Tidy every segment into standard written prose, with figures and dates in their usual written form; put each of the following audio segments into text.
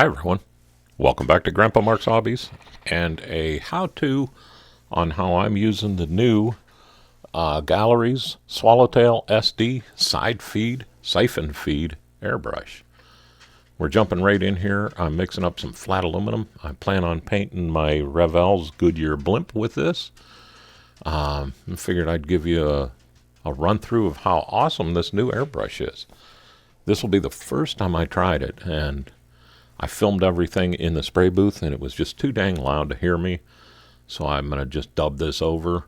Hi everyone, welcome back to Grandpa Mark's Hobbies and a how-to on how I'm using the new Gaahleri Swallowtail SD side feed, siphon feed airbrush. We're jumping right in here. I'm mixing up some flat aluminum. I plan on painting my Revell GoodYear Blimp with this. I figured I'd give you a run through of how awesome this new airbrush is. This will be the first time I tried it, and I filmed everything in the spray booth, and it was just too dang loud to hear me, so I'm going to just dub this over.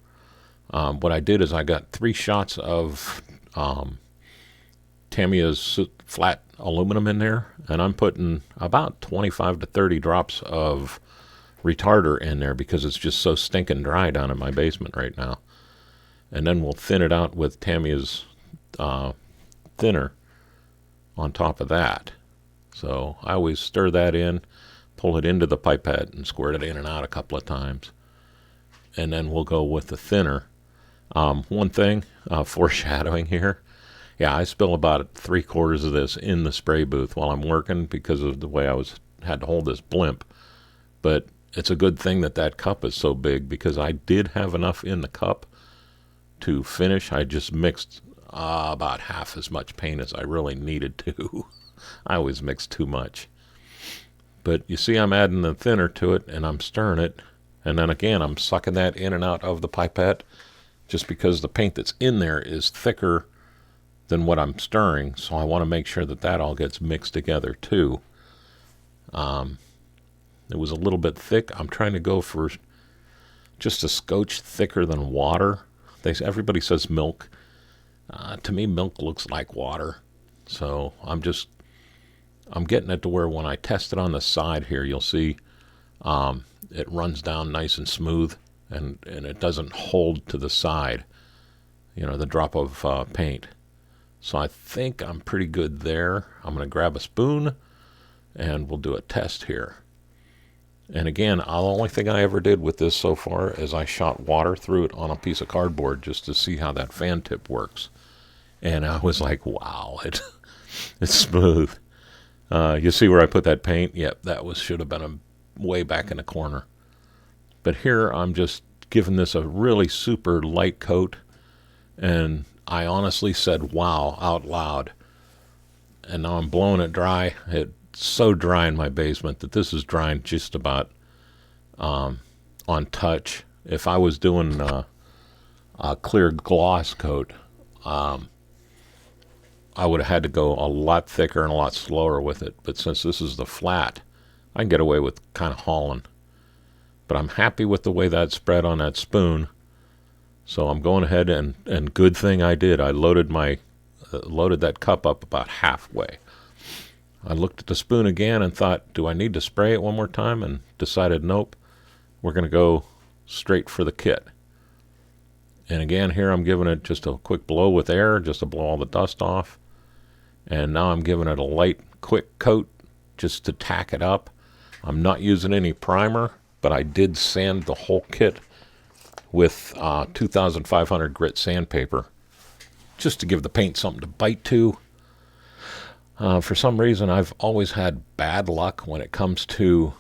What I did is I got 3 shots of Tamiya's flat aluminum in there, and I'm putting about 25 to 30 drops of retarder in there because it's just so stinking dry down in my basement right now. And then we'll thin it out with Tamiya's thinner on top of that. So I always stir that in, pull it into the pipette, and squirt it in and out a couple of times. And then we'll go with the thinner. One thing, foreshadowing here. Yeah, I spill about 3/4 of this in the spray booth while I'm working because of the way I had to hold this blimp. But it's a good thing that that cup is so big because I did have enough in the cup to finish. I just mixed about half as much paint as I really needed to. I always mix too much. But you see I'm adding the thinner to it, and I'm stirring it. And then again, I'm sucking that in and out of the pipette just because the paint that's in there is thicker than what I'm stirring. So I want to make sure that that all gets mixed together too. It was a little bit thick. I'm trying to go for just a scotch thicker than water. Everybody says milk. To me, milk looks like water. So I'm getting it to where when I test it on the side here, you'll see it runs down nice and smooth, and it doesn't hold to the side, the drop of paint. So I think I'm pretty good there. I'm going to grab a spoon, and we'll do a test here. And again, the only thing I ever did with this so far is I shot water through it on a piece of cardboard just to see how that fan tip works. And I was like, wow, it's smooth. You see where I put that paint? Yep, that should have been way back in the corner. But here I'm just giving this a really super light coat, and I honestly said wow out loud. And now I'm blowing it dry. It's so dry in my basement that this is drying just about on touch. If I was doing a clear gloss coat, I would have had to go a lot thicker and a lot slower with it. But since this is the flat, I can get away with kind of hauling. But I'm happy with the way that spread on that spoon. So I'm going ahead and good thing I did. I loaded that cup up about halfway. I looked at the spoon again and thought, do I need to spray it one more time? And decided, nope, we're going to go straight for the kit. And again, here I'm giving it just a quick blow with air, just to blow all the dust off. And now I'm giving it a light, quick coat just to tack it up. I'm not using any primer, but I did sand the whole kit with 2,500 grit sandpaper just to give the paint something to bite to. For some reason, I've always had bad luck when it comes to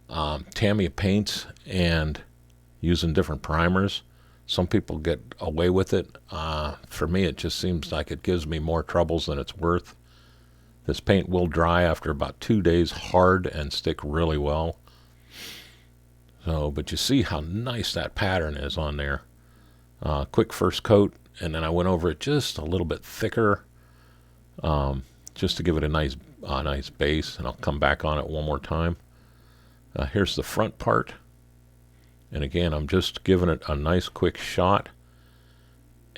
Tamiya paints and using different primers. Some people get away with it. For me, it just seems like it gives me more troubles than it's worth. This paint will dry after about 2 days hard and stick really well. But you see how nice that pattern is on there. Quick first coat, and then I went over it just a little bit thicker, just to give it a nice base, and I'll come back on it one more time. Here's the front part. And again, I'm just giving it a nice quick shot,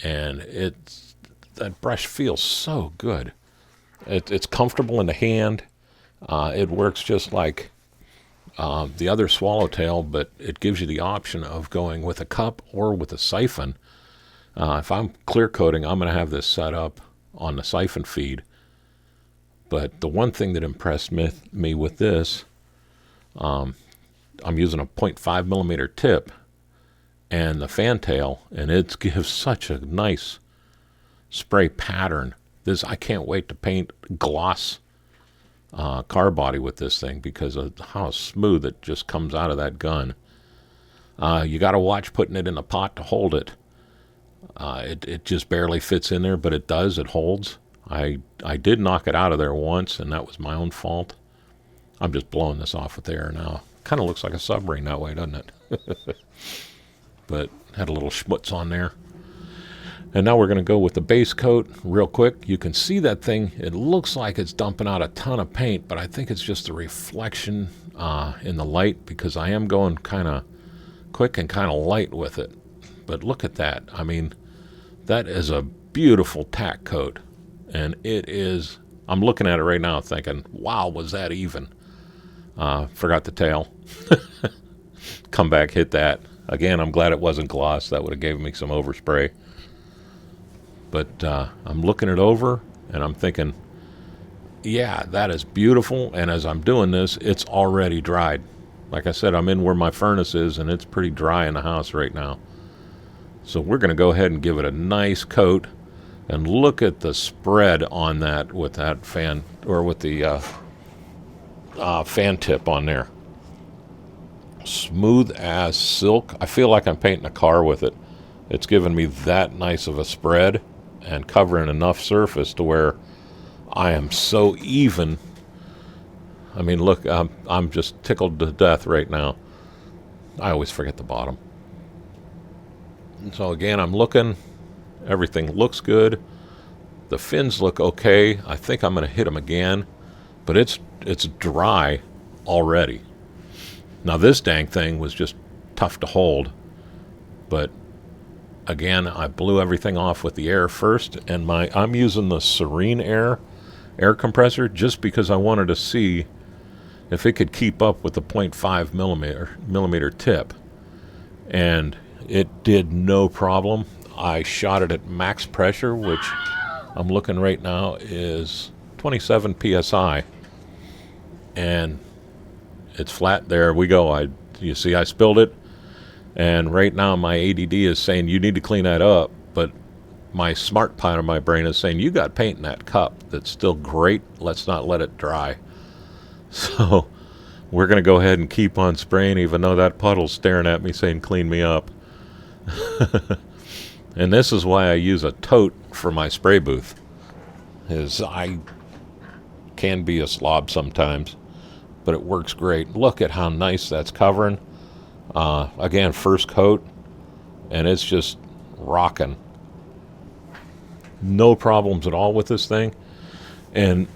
and that brush feels so good. It's comfortable in the hand. It works just like the other Swallowtail, but it gives you the option of going with a cup or with a siphon. If I'm clear coating, I'm going to have this set up on the siphon feed. But the one thing that impressed me with this, I'm using a 0.5 millimeter tip and the fantail, and it gives such a nice spray pattern. I can't wait to paint gloss car body with this thing because of how smooth it just comes out of that gun. You got to watch putting it in a pot to hold it. It just barely fits in there, but it does. It holds. I did knock it out of there once, and that was my own fault. I'm just blowing this off with air now. Kind of looks like a submarine that way, doesn't it? But had a little schmutz on there. And now we're going to go with the base coat real quick. You can see that thing. It looks like it's dumping out a ton of paint, but I think it's just the reflection in the light because I am going kind of quick and kind of light with it. But look at that. I mean, that is a beautiful tack coat. And it is, I'm looking at it right now thinking, wow, was that even? Forgot the tail. Come back, hit that. Again, I'm glad it wasn't gloss. That would have given me some overspray. But I'm looking it over, and I'm thinking, yeah, that is beautiful. And as I'm doing this, it's already dried. Like I said, I'm in where my furnace is, and it's pretty dry in the house right now. So we're going to go ahead and give it a nice coat. And look at the spread on that with that fan, or with the fan tip on there. Smooth as silk. I feel like I'm painting a car with it. It's giving me that nice of a spread and covering enough surface to where I am so even. I mean, look, I'm just tickled to death right now. I always forget the bottom. So again, I'm looking. Everything looks good. The fins look okay. I think I'm going to hit them again, but it's dry already. Now this dang thing was just tough to hold, but again, I blew everything off with the air first, and I'm using the Serenair air compressor just because I wanted to see if it could keep up with the 0.5 millimeter tip, and it did no problem. I shot it at max pressure, which I'm looking right now is 27 psi, and it's flat. There we go. You see I spilled it, and right now my ADD is saying you need to clean that up, but my smart part of my brain is saying you got paint in that cup that's still great. Let's not let it dry. So we're going to go ahead and keep on spraying, even though that puddle's staring at me saying clean me up. And this is why I use a tote for my spray booth, is I can be a slob sometimes, but it works great. Look at how nice that's covering. Again, first coat, and it's just rocking. No problems at all with this thing. And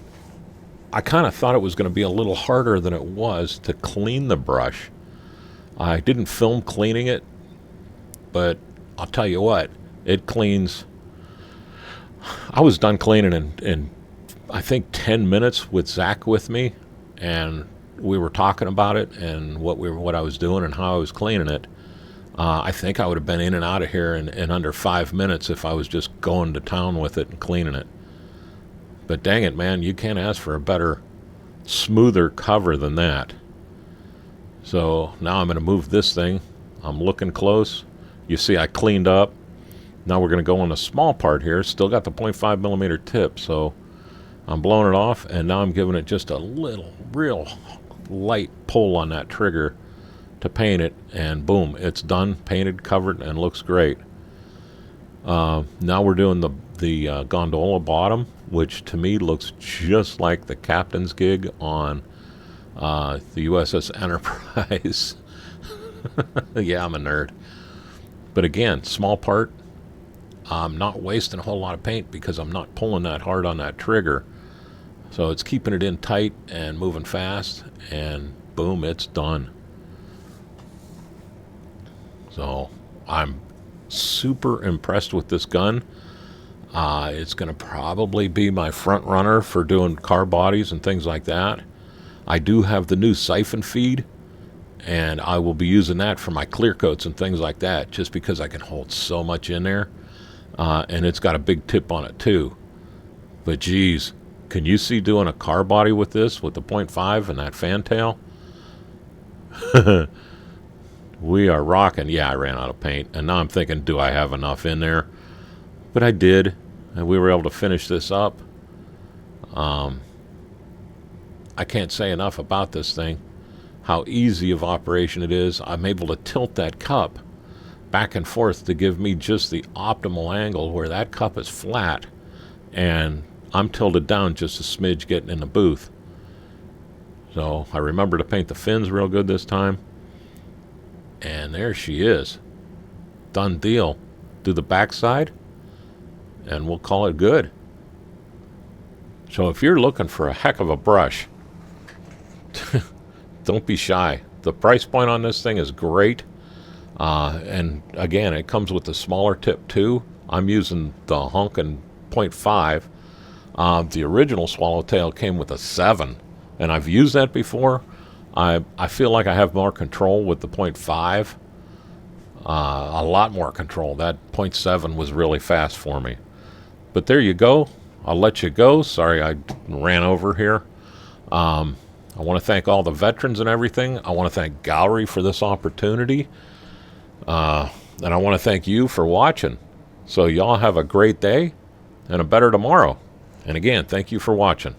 I kind of thought it was going to be a little harder than it was to clean the brush. I didn't film cleaning it, but I'll tell you what, it cleans. I was done cleaning in I think 10 minutes with Zach with me, and we were talking about it and what I was doing and how I was cleaning it. I think I would have been in and out of here in under 5 minutes if I was just going to town with it and cleaning it. But dang it, man, you can't ask for a better, smoother cover than that. So now I'm going to move this thing. I'm looking close. You see I cleaned up. Now we're going to go on the small part here. Still got the 0.5 millimeter tip, so I'm blowing it off, and now I'm giving it just a little, real light pull on that trigger to paint it, and boom, it's done, painted, covered, and looks great. Now we're doing the gondola bottom, which to me looks just like the captain's gig on the USS Enterprise. Yeah, I'm a nerd. But again, small part. I'm not wasting a whole lot of paint because I'm not pulling that hard on that trigger. So it's keeping it in tight and moving fast, and boom, it's done. So I'm super impressed with this gun. It's going to probably be my front runner for doing car bodies and things like that. I do have the new Siphon feed, and I will be using that for my clear coats and things like that, just because I can hold so much in there. And it's got a big tip on it too. But geez, can you see doing a car body with this, with the 0.5 and that fantail? We are rocking. Yeah, I ran out of paint, and now I'm thinking, do I have enough in there? But I did, and we were able to finish this up. I can't say enough about this thing, how easy of operation it is. I'm able to tilt that cup back and forth to give me just the optimal angle where that cup is flat and I'm tilted down just a smidge getting in the booth. So I remember to paint the fins real good this time. And there she is. Done deal. Do the backside and we'll call it good. So if you're looking for a heck of a brush, don't be shy. The price point on this thing is great. And again, it comes with the smaller tip too. I'm using the Honkin 0.5. The original Swallowtail came with a 7, and I've used that before. I feel like I have more control with the 0.5. A lot more control. That 0.7 was really fast for me. But there you go. I'll let you go. Sorry I ran over here. I want to thank all the veterans and everything. I want to thank Gaahleri for this opportunity. And I want to thank you for watching. So y'all have a great day and a better tomorrow. And again, thank you for watching.